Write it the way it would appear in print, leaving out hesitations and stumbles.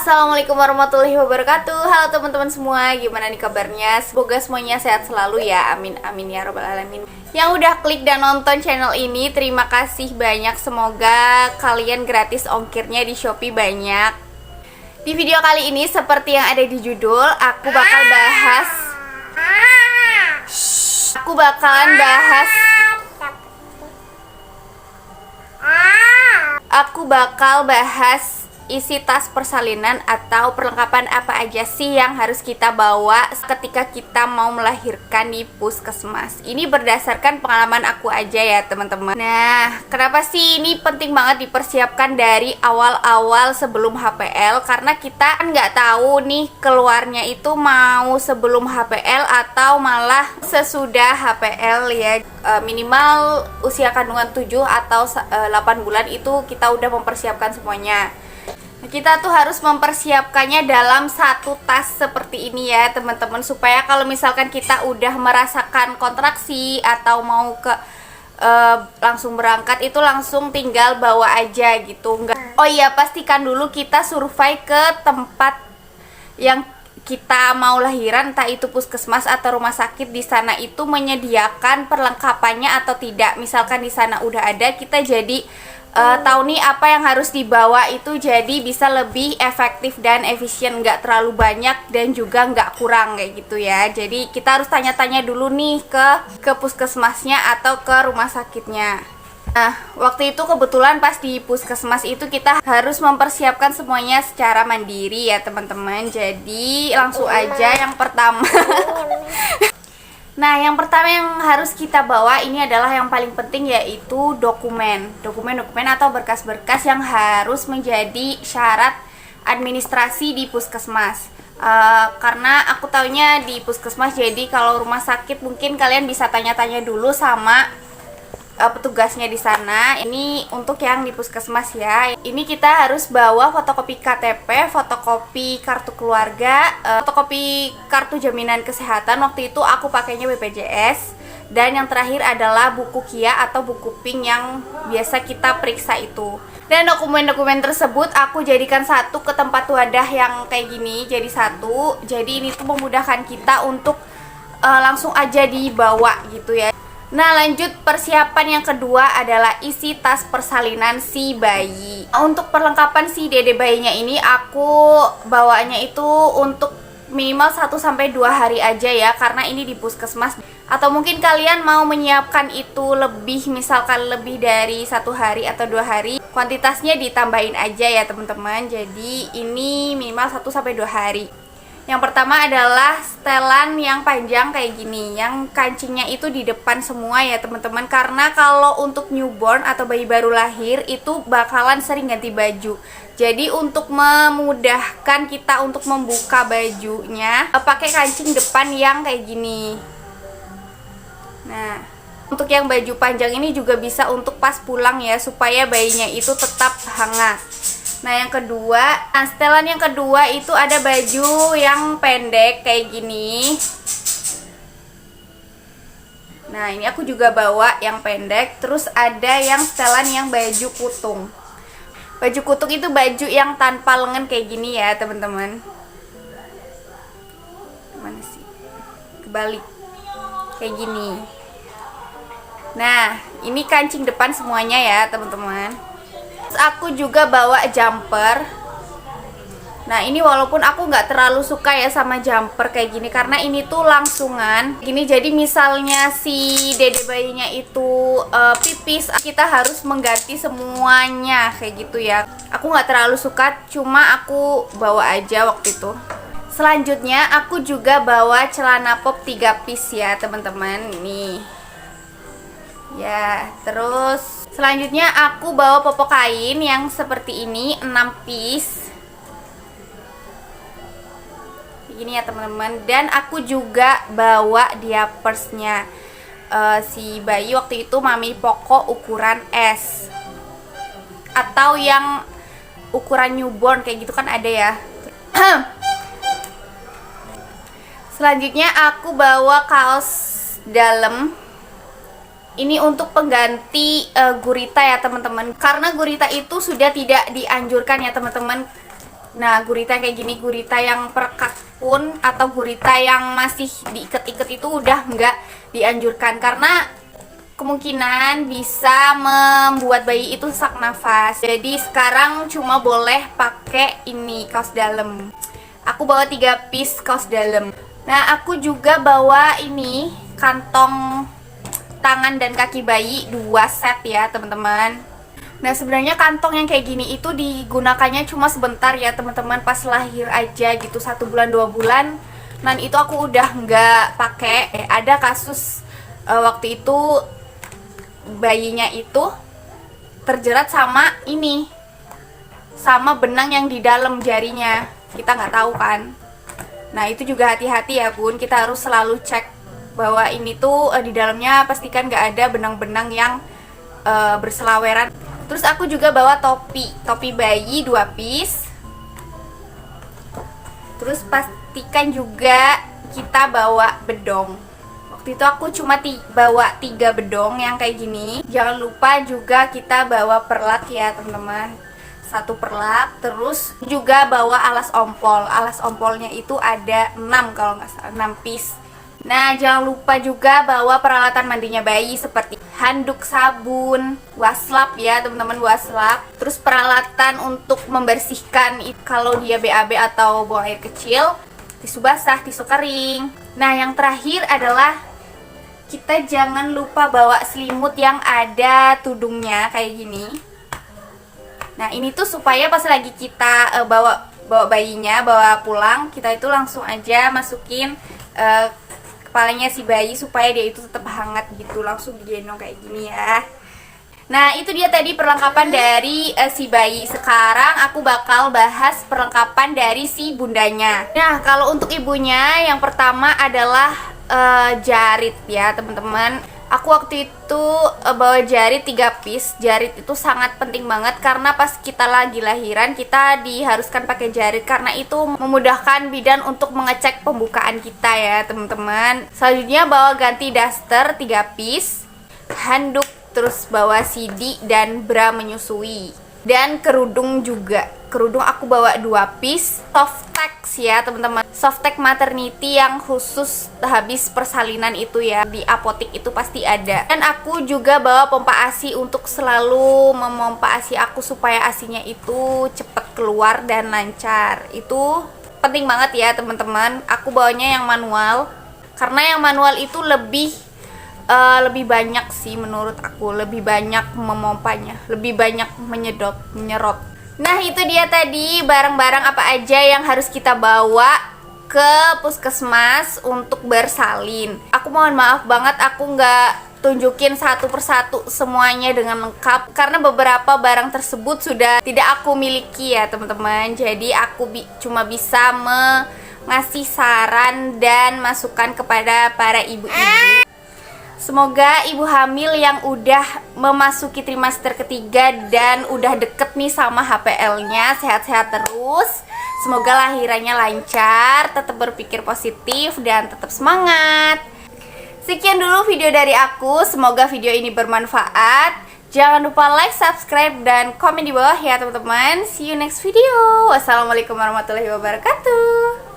Assalamualaikum warahmatullahi wabarakatuh. Halo teman-teman semua, gimana nih kabarnya? Semoga semuanya sehat selalu ya, amin amin ya robbal alamin. Yang udah klik dan nonton channel ini, terima kasih banyak. Semoga kalian gratis ongkirnya di Shopee banyak. Di video kali ini seperti yang ada di judul, aku bakalan bahas isi tas persalinan atau perlengkapan apa aja sih yang harus kita bawa ketika kita mau melahirkan di puskesmas. Ini berdasarkan pengalaman aku aja ya teman-teman. Nah, kenapa sih ini penting banget dipersiapkan dari awal-awal sebelum HPL? Karena kita kan nggak tahu nih keluarnya itu mau sebelum HPL atau malah sesudah HPL ya. Minimal usia kandungan 7 atau 8 bulan itu kita udah mempersiapkan semuanya. Kita tuh harus mempersiapkannya dalam satu tas seperti ini ya teman-teman, supaya kalau misalkan kita udah merasakan kontraksi atau mau ke langsung berangkat itu langsung tinggal bawa aja gitu. Oh iya, pastikan dulu kita survei ke tempat yang kita mau lahiran, entah itu puskesmas atau rumah sakit di sana itu menyediakan perlengkapannya atau tidak. Misalkan di sana udah ada, kita jadi tahu nih apa yang harus dibawa, itu jadi bisa lebih efektif dan efisien, nggak terlalu banyak dan juga nggak kurang kayak gitu ya. Jadi kita harus tanya-tanya dulu nih ke puskesmasnya atau ke rumah sakitnya. Nah, waktu itu kebetulan pas di puskesmas itu kita harus mempersiapkan semuanya secara mandiri ya teman-teman. Jadi langsung aja yang pertama. Nah, yang pertama yang harus kita bawa ini adalah yang paling penting, yaitu dokumen atau berkas-berkas yang harus menjadi syarat administrasi di puskesmas. Karena aku taunya di puskesmas, jadi kalau rumah sakit mungkin kalian bisa tanya-tanya dulu sama petugasnya di sana. Ini untuk yang di puskesmas ya. Ini kita harus bawa fotokopi KTP, fotokopi kartu keluarga, fotokopi kartu jaminan kesehatan. Waktu itu aku pakainya BPJS. Dan yang terakhir adalah buku KIA atau buku PINK yang biasa kita periksa itu. Dan dokumen-dokumen tersebut aku jadikan satu ke tempat wadah yang kayak gini, jadi satu. Jadi ini tuh memudahkan kita untuk langsung aja dibawa gitu ya. Nah, lanjut persiapan yang kedua adalah isi tas persalinan si bayi. Untuk perlengkapan si dede bayinya ini aku bawanya itu untuk minimal 1-2 hari aja ya, karena ini di puskesmas. Atau mungkin kalian mau menyiapkan itu lebih, misalkan lebih dari 1 hari atau 2 hari, kuantitasnya ditambahin aja ya teman-teman. Jadi ini minimal 1-2 hari. Yang pertama adalah setelan yang panjang kayak gini, yang kancingnya itu di depan semua ya teman-teman. Karena kalau untuk newborn atau bayi baru lahir itu bakalan sering ganti baju. Jadi untuk memudahkan kita untuk membuka bajunya, pakai kancing depan yang kayak gini. Nah, untuk yang baju panjang ini juga bisa untuk pas pulang ya, supaya bayinya itu tetap hangat. Nah, yang kedua, setelan yang kedua itu ada baju yang pendek kayak gini. Nah, ini aku juga bawa yang pendek. Terus ada yang setelan yang baju kutung. Baju kutung itu baju yang tanpa lengan kayak gini ya teman-teman. Mana sih? Kebalik kayak gini. Nah, ini kancing depan semuanya ya teman-teman. Aku juga bawa jumper. Nah, ini walaupun aku nggak terlalu suka ya sama jumper kayak gini, karena ini tuh langsungan gini. Jadi misalnya si dede bayinya itu pipis, kita harus mengganti semuanya kayak gitu ya. Aku nggak terlalu suka, cuma aku bawa aja waktu itu. Selanjutnya aku juga bawa celana pop 3 piece ya teman-teman. Nih ya, terus selanjutnya aku bawa popok kain yang seperti ini 6 piece. Begini ya teman-teman. Dan aku juga bawa diapersnya si bayi waktu itu Mami Poko ukuran S. Atau yang ukuran newborn kayak gitu kan ada ya. Selanjutnya aku bawa kaos dalam. Ini untuk pengganti gurita ya teman-teman. Karena gurita itu sudah tidak dianjurkan ya teman-teman. Nah, gurita kayak gini, gurita yang perekat pun atau gurita yang masih diikat-ikat itu udah nggak dianjurkan karena kemungkinan bisa membuat bayi itu sesak nafas. Jadi sekarang cuma boleh pakai ini kaos dalam. Aku bawa 3 piece kaos dalam. Nah, aku juga bawa ini kantong tangan dan kaki bayi 2 set ya, teman-teman. Nah, sebenarnya kantong yang kayak gini itu digunakannya cuma sebentar ya, teman-teman, pas lahir aja gitu, 1 bulan 2 bulan. Dan itu aku udah nggak pakai. Ada kasus waktu itu bayinya itu terjerat sama ini, sama benang yang di dalam jarinya. Kita nggak tahu kan. Nah, itu juga hati-hati ya bun, kita harus selalu cek bahwa ini tuh di dalamnya pastikan nggak ada benang-benang yang berselaweran. Terus aku juga bawa topi bayi 2 piece. Terus pastikan juga kita bawa bedong. Waktu itu aku cuma bawa 3 bedong yang kayak gini. Jangan lupa juga kita bawa perlak ya teman-teman, 1 perlak. Terus juga bawa alas ompol. Alas ompolnya itu ada 6 kalau nggak salah, 6 piece. Nah, jangan lupa juga bawa peralatan mandinya bayi seperti handuk, sabun, waslap ya teman-teman, waslap. Terus peralatan untuk membersihkan kalau dia BAB atau buang air kecil, tisu basah, tisu kering. Nah, yang terakhir adalah kita jangan lupa bawa selimut yang ada tudungnya kayak gini. Nah, ini tuh supaya pas lagi kita bawa bayinya, bawa pulang, kita itu langsung aja masukin kepalanya si bayi supaya dia itu tetap hangat gitu, langsung digendong kayak gini ya. Nah, itu dia tadi perlengkapan dari si bayi. Sekarang aku bakal bahas perlengkapan dari si bundanya. Nah, kalau untuk ibunya yang pertama adalah jarit ya teman-teman. Aku waktu itu bawa jarit 3 piece. Jarit itu sangat penting banget karena pas kita lagi lahiran kita diharuskan pakai jarit karena itu memudahkan bidan untuk mengecek pembukaan kita ya teman-teman. Selanjutnya bawa ganti daster 3 piece, handuk, terus bawa CD dan bra menyusui, dan kerudung juga. Kerudung aku bawa 2 piece, Softex ya teman-teman, Softex maternity yang khusus habis persalinan itu ya, di apotek itu pasti ada. Dan aku juga bawa pompa ASI untuk selalu memompa ASI aku supaya ASInya itu cepet keluar dan lancar. Itu penting banget ya teman-teman. Aku bawanya yang manual karena yang manual itu lebih banyak sih menurut aku, lebih banyak memompanya, lebih banyak menyerot. Nah, itu dia tadi barang-barang apa aja yang harus kita bawa ke puskesmas untuk bersalin. Aku mohon maaf banget aku nggak tunjukin satu persatu semuanya dengan lengkap karena beberapa barang tersebut sudah tidak aku miliki ya teman-teman. Jadi aku cuma bisa ngasih saran dan masukan kepada para ibu-ibu. Semoga ibu hamil yang udah memasuki trimester ketiga dan udah deket nih sama HPL-nya sehat-sehat terus. Semoga lahirannya lancar, tetap berpikir positif dan tetap semangat. Sekian dulu video dari aku, semoga video ini bermanfaat. Jangan lupa like, subscribe, dan komen di bawah ya teman-teman. See you next video. Wassalamualaikum warahmatullahi wabarakatuh.